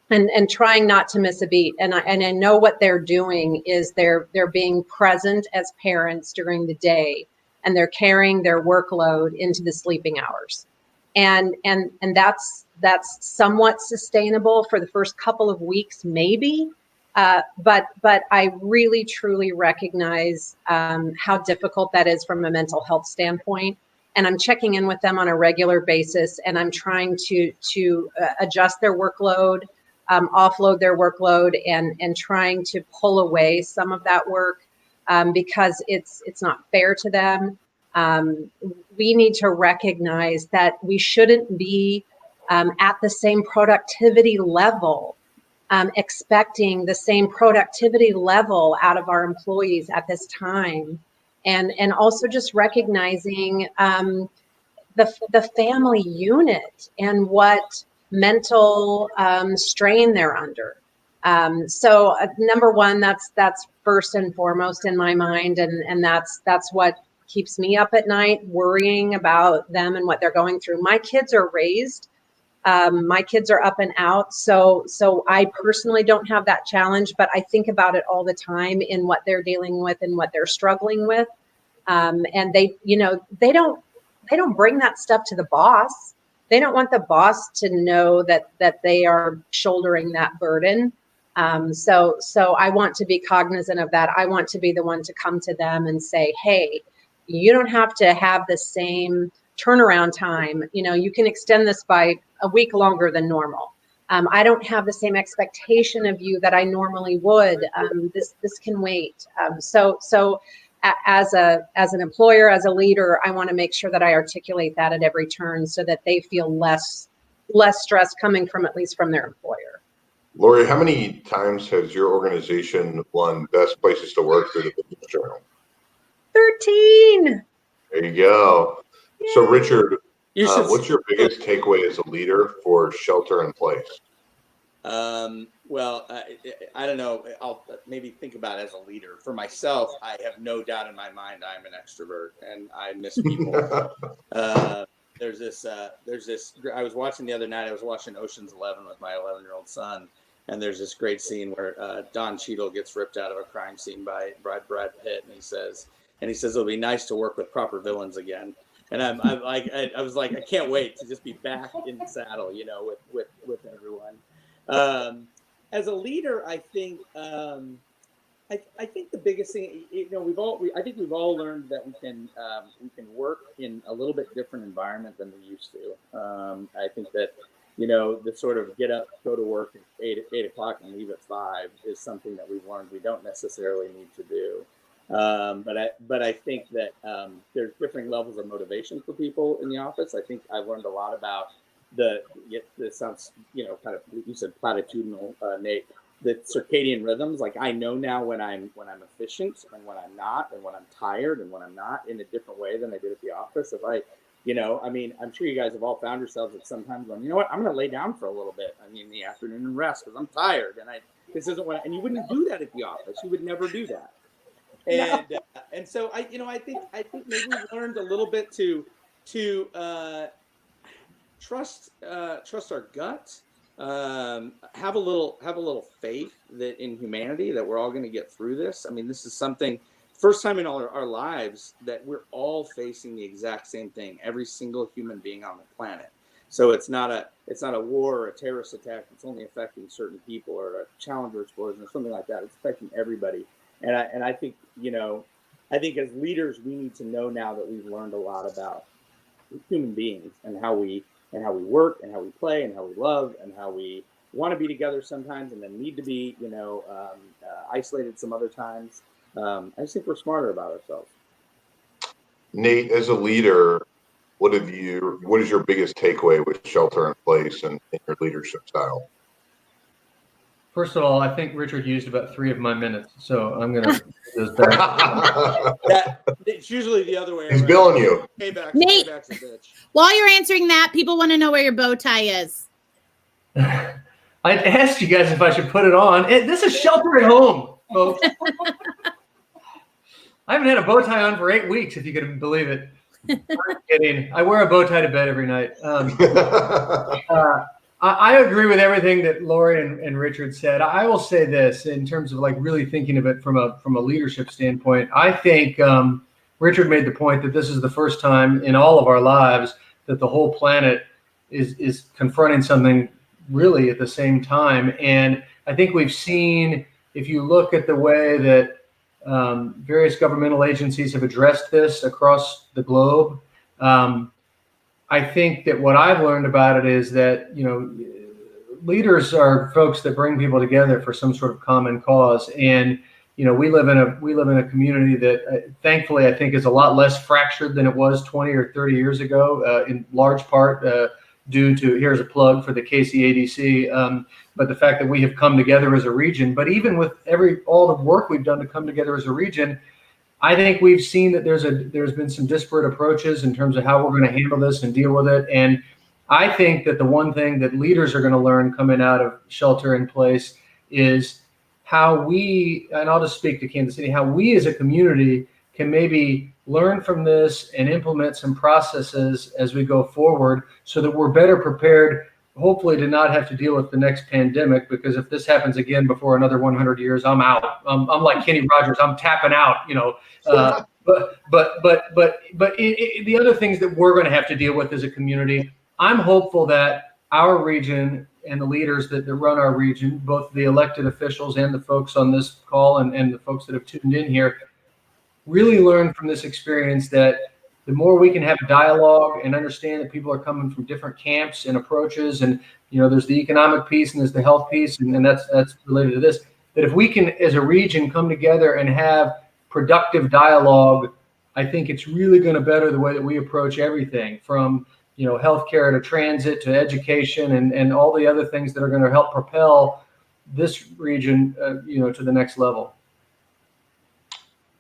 And trying not to miss a beat. And I know what they're doing is they're being present as parents during the day, and they're carrying their workload into the sleeping hours. And that's somewhat sustainable for the first couple of weeks, maybe. But I really truly recognize how difficult that is from a mental health standpoint. And I'm checking in with them on a regular basis, and I'm trying to adjust their workload, offload their workload, and trying to pull away some of that work because it's not fair to them. We need to recognize that we shouldn't be at the same productivity level, expecting the same productivity level out of our employees at this time. And also just recognizing the family unit and what mental strain they're under. So number one, that's first and foremost in my mind, and that's what keeps me up at night, worrying about them and what they're going through. My kids are raised. My kids are up and out, so I personally don't have that challenge, but I think about it all the time in what they're dealing with and what they're struggling with. And they don't bring that stuff to the boss. They don't want the boss to know that they are shouldering that burden. So I want to be cognizant of that. I want to be the one to come to them and say, hey, you don't have to have the same turnaround time. You can extend this by a week longer than normal. I don't have the same expectation of you that I normally would. This can wait. So as an employer, as a leader, I want to make sure that I articulate that at every turn so that they feel less stress coming from, at least from their employer. Lori, how many times has your organization won Best Places to Work through the Business Journal? 13. There you go. Yay. So Richard, what's your biggest takeaway as a leader for shelter in place? Well, I don't know. I'll maybe think about it as a leader. For myself, I have no doubt in my mind I'm an extrovert and I miss people. There's this. I was watching the other night. I was watching Ocean's 11 with my 11-year-old son, and there's this great scene where Don Cheadle gets ripped out of a crime scene by Brad Pitt, and he says it'll be nice to work with proper villains again. And I was like, I can't wait to just be back in the saddle, with everyone. As a leader, I think the biggest thing, I think we've all learned that we can work in a little bit different environment than we used to. I think that, the sort of get up, go to work at 8 o'clock and leave at 5 is something that we've learned we don't necessarily need to do. But I think that there's different levels of motivation for people in the office. I think I've learned a lot about this sounds, kind of, you said platitudinal, Nate, the circadian rhythms. Like I know now when I'm efficient and when I'm not, and when I'm tired and when I'm not, in a different way than I did at the office. If I, I mean, I'm sure you guys have all found yourselves at sometimes going, you know what, I'm going to lay down for a little bit. I mean, in the afternoon and rest because I'm tired, and this isn't what. And you wouldn't do that at the office. You would never do that. And so I think maybe we've learned a little bit to trust our gut, have a little faith that in humanity that we're all going to get through this. I mean, this is something first time in all our lives that we're all facing the exact same thing. Every single human being on the planet. So it's not a war or a terrorist attack that's only affecting certain people, or a Challenger explosion or something like that. It's affecting everybody. And I think I think as leaders we need to know now that we've learned a lot about human beings and how we work and how we play and how we love and how we want to be together sometimes and then need to be isolated some other times. I just think we're smarter about ourselves. Nate, as a leader, what is your biggest takeaway with Shelter in Place and your leadership style? First of all, I think Richard used about 3 of my minutes, so I'm going to those back. It's usually the other way. He's billing you. Nate, while you're answering that, people want to know where your bow tie is. I asked you guys if I should put it on. This is Shelter at Home, folks. I haven't had a bow tie on for 8 weeks, if you can believe it. I'm kidding. I wear a bow tie to bed every night. I agree with everything that Lori and Richard said. I will say this in terms of like really thinking of it from a leadership standpoint. I think Richard made the point that this is the first time in all of our lives that the whole planet is confronting something really at the same time. And I think we've seen, if you look at the way that various governmental agencies have addressed this across the globe, I think that what I've learned about it is that, leaders are folks that bring people together for some sort of common cause. And, we live in a community that thankfully I think is a lot less fractured than it was 20 or 30 years ago, in large part due to, here's a plug for the KCADC, but the fact that we have come together as a region. But even with all the work we've done to come together as a region, I think we've seen that there's been some disparate approaches in terms of how we're going to handle this and deal with it. And I think that the one thing that leaders are going to learn coming out of Shelter in Place is how we, and I'll just speak to Kansas City, how we as a community can maybe learn from this and implement some processes as we go forward so that we're better prepared, hopefully, to not have to deal with the next pandemic. Because if this happens again before another 100 years, I'm out. I'm like Kenny Rogers. I'm tapping out. But the other things that we're going to have to deal with as a community, I'm hopeful that our region and the leaders that run our region, both the elected officials and the folks on this call and the folks that have tuned in here, really learn from this experience that the more we can have a dialogue and understand that people are coming from different camps and approaches, and there's the economic piece and there's the health piece, and that's related to this, that if we can as a region come together and have productive dialogue, I think it's really going to better the way that we approach everything from healthcare to transit to education and all the other things that are going to help propel this region to the next level.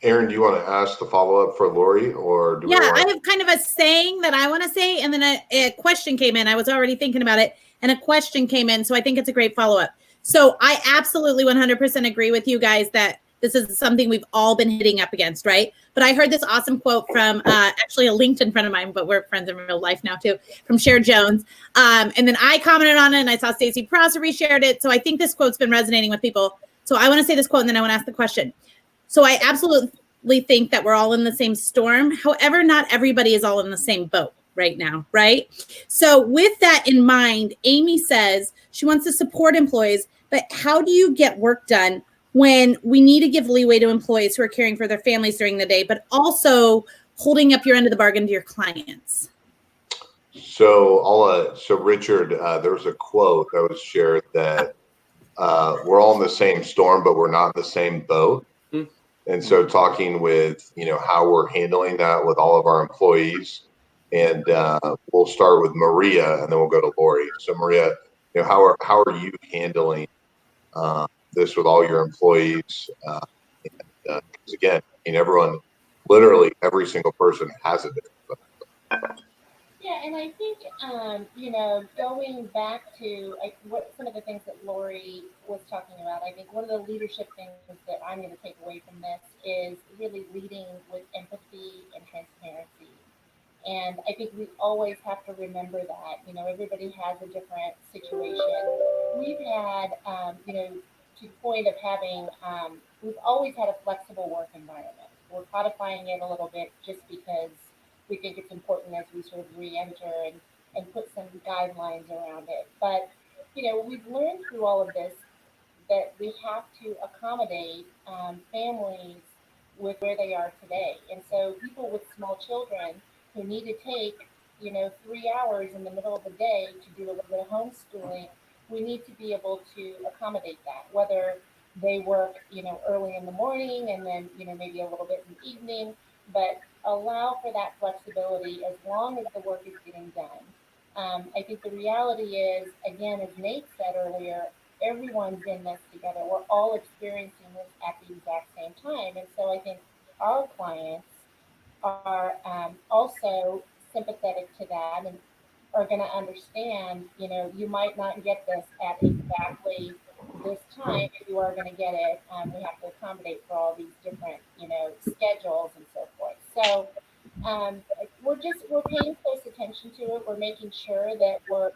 Aaron, do you want to ask the follow-up for Lori, or I have kind of a saying that I want to say, and then a question came in. I was already thinking about it, and a question came in, so I think it's a great follow-up. So I absolutely 100% agree with you guys that this is something we've all been hitting up against, right? But I heard this awesome quote from actually a LinkedIn friend of mine, but we're friends in real life now too, from Cher Jones. And then I commented on it, and I saw Stacey Prosser reshared it. So I think this quote's been resonating with people. So I want to say this quote, and then I want to ask the question. So I absolutely think that we're all in the same storm. However, not everybody is all in the same boat right now, right? So with that in mind, Amy says she wants to support employees, but how do you get work done when we need to give leeway to employees who are caring for their families during the day, but also holding up your end of the bargain to your clients? So Richard, there was a quote that was shared that we're all in the same storm, but we're not in the same boat. And so talking with, how we're handling that with all of our employees, and we'll start with Maria and then we'll go to Lori. So Maria, how are you handling the this with all your employees. Because again, I mean, everyone, literally every single person has a different boat. Yeah, and I think, you know, going back to what some of the things that Lori was talking about, I think one of the leadership things that I'm going to take away from this is really leading with empathy and transparency. And I think we always have to remember that, you know, everybody has a different situation. We've had, you know, to the point of having, we've always had a flexible work environment. We're codifying it a little bit just because we think it's important as we sort of re-enter and put some guidelines around it. But, you know, we've learned through all of this that we have to accommodate families with where they are today. And so people with small children who need to take, you know, 3 hours in the middle of the day to do a little bit of homeschooling, we need to be able to accommodate that, whether they work, you know, early in the morning and then, you know, maybe a little bit in the evening, but allow for that flexibility as long as the work is getting done. I think the reality is, again, as Nate said earlier, everyone's in this together. We're all experiencing this at the exact same time. And so I think our clients are also sympathetic to that and are going to understand, you know, you might not get this at exactly this time, but you are going to get it. We have to accommodate for all these different, you know, schedules and so forth. So um, we're paying close attention to it. We're making sure that we're,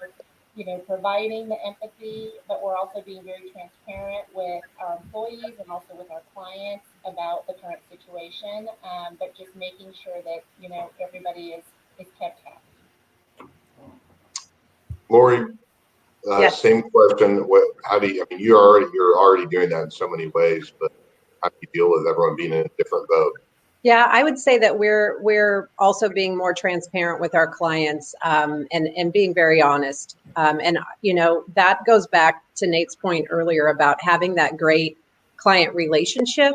you know, providing the empathy, but we're also being very transparent with our employees and also with our clients about the current situation. But just making sure that, you know, everybody is kept happy. Lori, Yes. same question. How do you? I mean, you're already doing that in so many ways, but how do you deal with everyone being in a different boat? Yeah, I would say that we're also being more transparent with our clients, and being very honest. And you know, that goes back to Nate's point earlier about having that great client relationship.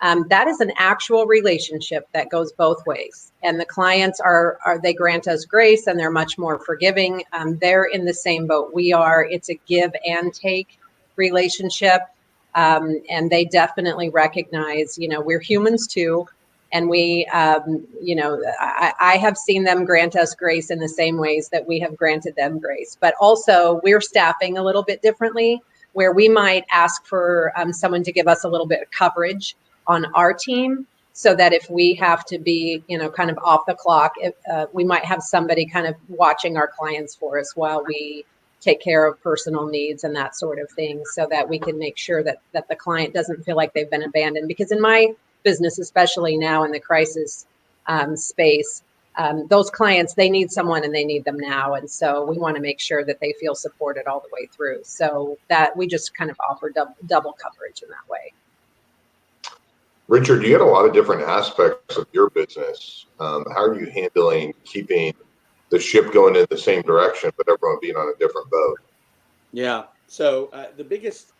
That is an actual relationship that goes both ways. And the clients are they grant us grace and they're much more forgiving. They're in the same boat we are. It's a give and take relationship. And they definitely recognize, you know, we're humans too. And we, you know, I have seen them grant us grace in the same ways that we have granted them grace. But also, we're staffing a little bit differently, where we might ask for someone to give us a little bit of coverage on our team, so that if we have to be, you know, kind of off the clock, we might have somebody kind of watching our clients for us while we take care of personal needs and that sort of thing, so that we can make sure that the client doesn't feel like they've been abandoned. Because in my business, especially now in the crisis space, those clients, they need someone and they need them now. And so we want to make sure that they feel supported all the way through. So that we just kind of offer double coverage in that way. Richard, you got a lot of different aspects of your business. How are you handling keeping the ship going in the same direction, but everyone being on a different boat? Yeah. So the biggest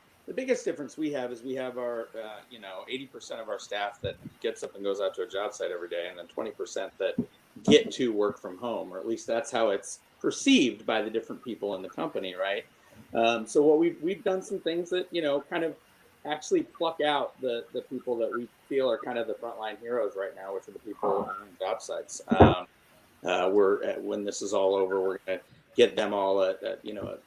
difference we have is we have our 80% of our staff that gets up and goes out to a job site every day, and then 20% that get to work from home, or at least that's how it's perceived by the different people in the company, right? So what we've done some things that, you know, kind of actually pluck out the people that we feel are kind of the frontline heroes right now, which are the people on job sites. When this is all over, we're going to get them all a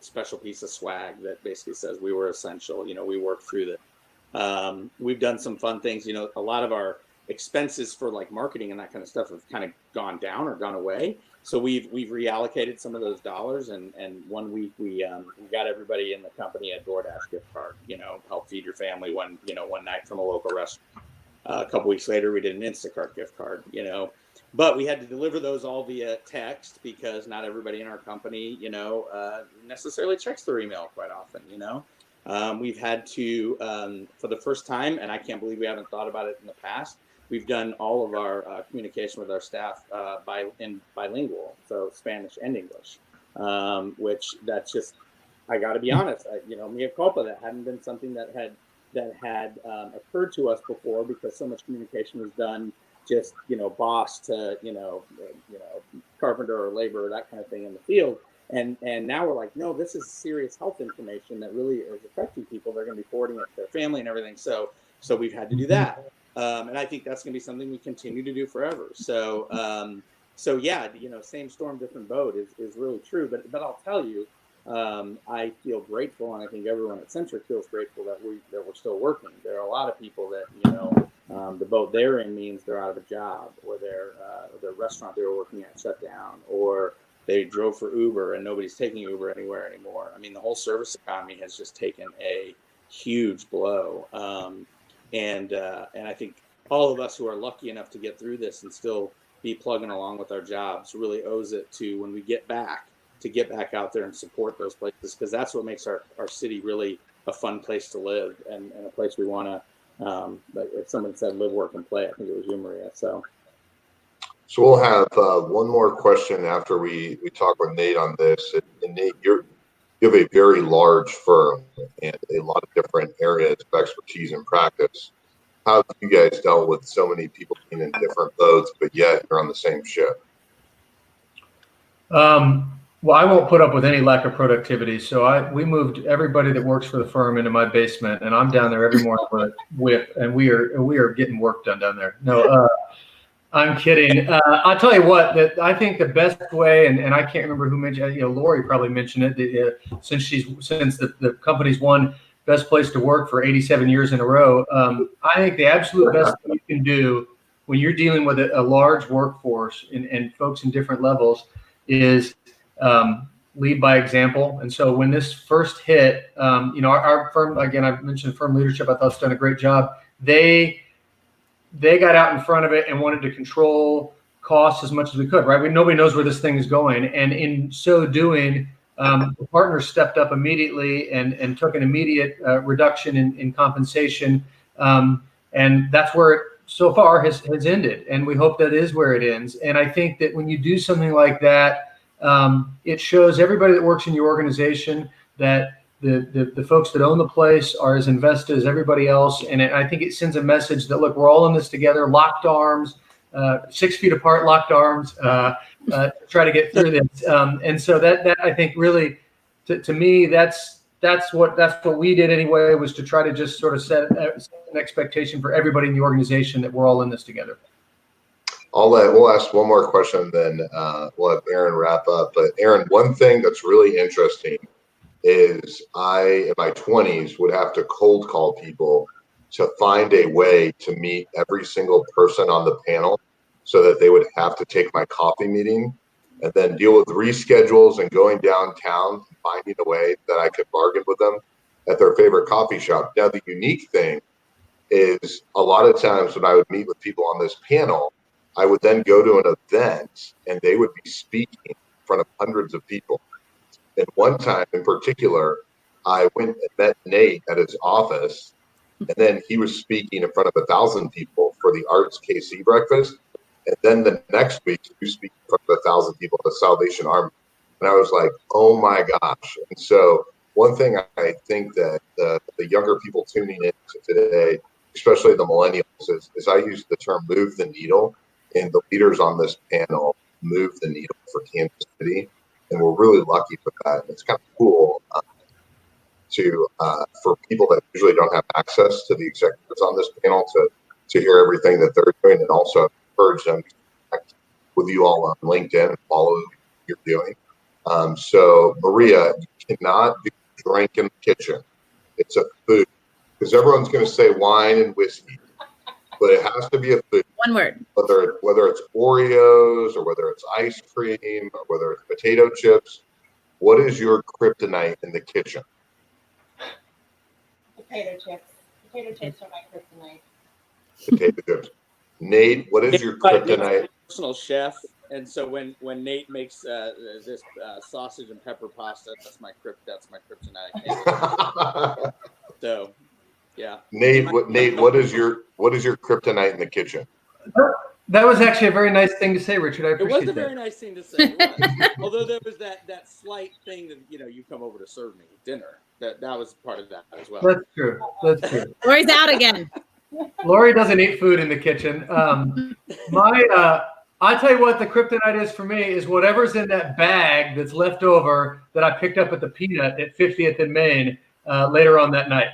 special piece of swag that basically says we were essential. You know, we worked through this. We've done some fun things. You know, a lot of our expenses for like marketing and that kind of stuff have kind of gone down or gone away. So we've reallocated some of those dollars. And 1 week we got everybody in the company a DoorDash gift card. You know, help feed your family one night from a local restaurant. A couple weeks later, we did an Instacart gift card. You know. But we had to deliver those all via text because not everybody in our company, you know, necessarily checks their email quite often, you know. We've had to, for the first time, and I can't believe we haven't thought about it in the past, we've done all of our communication with our staff bilingual, so Spanish and English, which that's just, I got to be honest, mea culpa, that hadn't been something that had occurred to us before because so much communication was done just, you know, boss to, you know, carpenter or laborer, that kind of thing in the field. And now we're like, no, this is serious health information that really is affecting people. They're going to be forwarding it to their family and everything. So we've had to do that. And I think that's going to be something we continue to do forever. So yeah, same storm, different boat is really true. But I'll tell you, I feel grateful, and I think everyone at Centric feels grateful that we're still working. There are a lot of people that the boat they're in means they're out of a job, or their restaurant they were working at shut down, or they drove for Uber and nobody's taking Uber anywhere anymore. I mean, the whole service economy has just taken a huge blow. And I think all of us who are lucky enough to get through this and still be plugging along with our jobs really owes it to, when we get back, to get back out there and support those places, because that's what makes our city really a fun place to live, and a place we want to, like if someone said live, work, and play, I think it was you, Maria. So we'll have one more question after we talk with Nate on this. And Nate, you have a very large firm and a lot of different areas of expertise and practice. How have you guys dealt with so many people being in different boats, but yet you're on the same ship? Well, I won't put up with any lack of productivity. So we moved everybody that works for the firm into my basement, and I'm down there every morning with a whip, and we are getting work done down there. No, I'm kidding. I'll tell you what, that I think the best way, and I can't remember who mentioned, Lori probably mentioned it, since the company's won best place to work for 87 years in a row. I think the absolute best thing you can do when you're dealing with a large workforce and folks in different levels is lead by example. And so when this first hit, our firm, again, I've mentioned firm leadership, I thought it's done a great job. They got out in front of it and wanted to control costs as much as we could, right? Nobody knows where this thing is going. And in so doing, the partners stepped up immediately and took an immediate reduction in compensation. And that's where it so far has ended. And we hope that is where it ends. And I think that when you do something like that, it shows everybody that works in your organization that the folks that own the place are as invested as everybody else. And I think it sends a message that, look, we're all in this together, locked arms, 6 feet apart, locked arms, try to get through this. And so that I think really, to me, that's what we did anyway, was to try to just sort of set an expectation for everybody in the organization that we're all in this together. We'll ask one more question, then we'll have Aaron wrap up. But Aaron, one thing that's really interesting is I, in my 20s, would have to cold call people to find a way to meet every single person on the panel so that they would have to take my coffee meeting, and then deal with reschedules and going downtown and finding a way that I could bargain with them at their favorite coffee shop. Now, the unique thing is a lot of times when I would meet with people on this panel, I would then go to an event and they would be speaking in front of hundreds of people. And one time in particular, I went and met Nate at his office, and then he was speaking in front of 1,000 people for the Arts KC breakfast. And then the next week, he was speaking in front of 1,000 people at the Salvation Army. And I was like, oh my gosh. And so one thing I think that the younger people tuning in today, especially the millennials, is I use the term move the needle. And the leaders on this panel move the needle for Kansas City. And we're really lucky for that. And it's kind of cool for people that usually don't have access to the executives on this panel to hear everything that they're doing, and also encourage them to connect with you all on LinkedIn and follow what you're doing. So Maria, you cannot do drink in the kitchen. It's a food, because everyone's going to say wine and whiskey, but it has to be a food. One word. Whether it's Oreos or whether it's ice cream or whether it's potato chips, what is your kryptonite in the kitchen? Potato chips. Potato chips are my kryptonite. Potato chips. Nate, what is your kryptonite? Personal chef, and so when Nate makes this sausage and pepper pasta, that's my kryptonite. So, yeah. Nate, what is your kryptonite in the kitchen? That was actually a very nice thing to say, Richard. I appreciate it was a very nice thing to say. Although there was that slight thing that you come over to serve me dinner. That was part of that as well. That's true. Lori's out again. Lori doesn't eat food in the kitchen. I tell you what, the kryptonite is for me is whatever's in that bag that's left over that I picked up at the Peanut at 50th in Maine later on that night.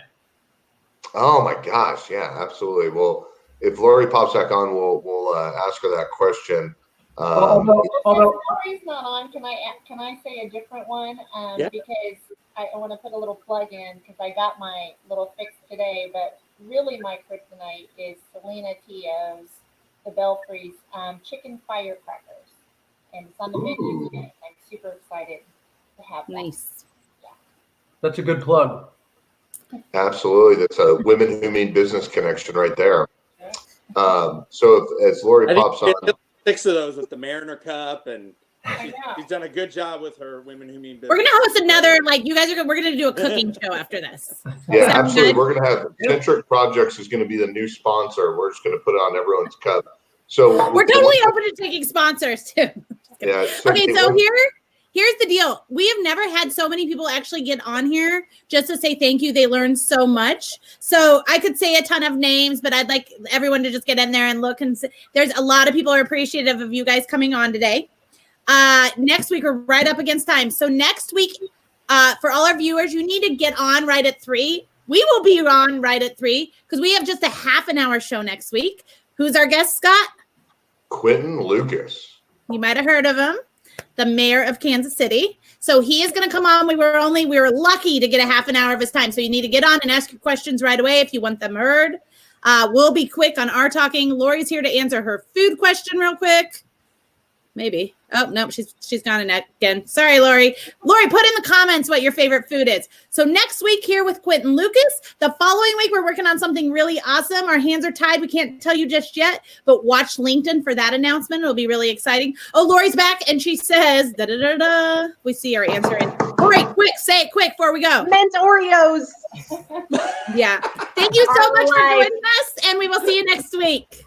Oh my gosh, yeah, absolutely. Well, if Lori pops back on, we'll ask her that question. Although Lori's not on, can I say a different one? Yeah. Because I want to put a little plug in because I got my little fix today, but really my kryptonite is Selena Tio's, the Belfry's chicken firecrackers, and it's on the menu today. I'm super excited to have that. Nice. that's a good plug. Absolutely, that's a women who mean business connection right there. So as Lori pops on, 6 of those with the Mariner Cup, and I know. she's done a good job with her women who mean business. We're gonna host another, like, you guys are. We're gonna do a cooking show after this. yeah, Sound absolutely, good? we're gonna have Centric Projects is going to be the new sponsor. We're just going to put it on everyone's cup. So We're totally open to taking sponsors too. Yeah. Okay, so here's the deal. We have never had so many people actually get on here just to say thank you. They learned so much. So I could say a ton of names, but I'd like everyone to just get in there and look. And there's a lot of people are appreciative of you guys coming on today. Next week, we're right up against time. So next week, for all our viewers, you need to get on right at 3. We will be on right at 3 because we have just a half an hour show next week. Who's our guest, Scott? Quentin Lucas. You might have heard of him, the mayor of Kansas City. So he is going to come on. We were lucky to get a half an hour of his time. So you need to get on and ask your questions right away if you want them heard. We'll be quick on our talking. Lori's here to answer her food question real quick. Maybe. Oh, no, she's gone again. Sorry, Lori. Lori, put in the comments what your favorite food is. So next week here with Quentin Lucas. The following week, we're working on something really awesome. Our hands are tied. We can't tell you just yet, but watch LinkedIn for that announcement. It'll be really exciting. Oh, Lori's back, and she says, da-da-da-da. We see her answering. Lori, quick, say it quick before we go. Mint Oreos. Yeah. Thank you so much for joining us, and we will see you next week.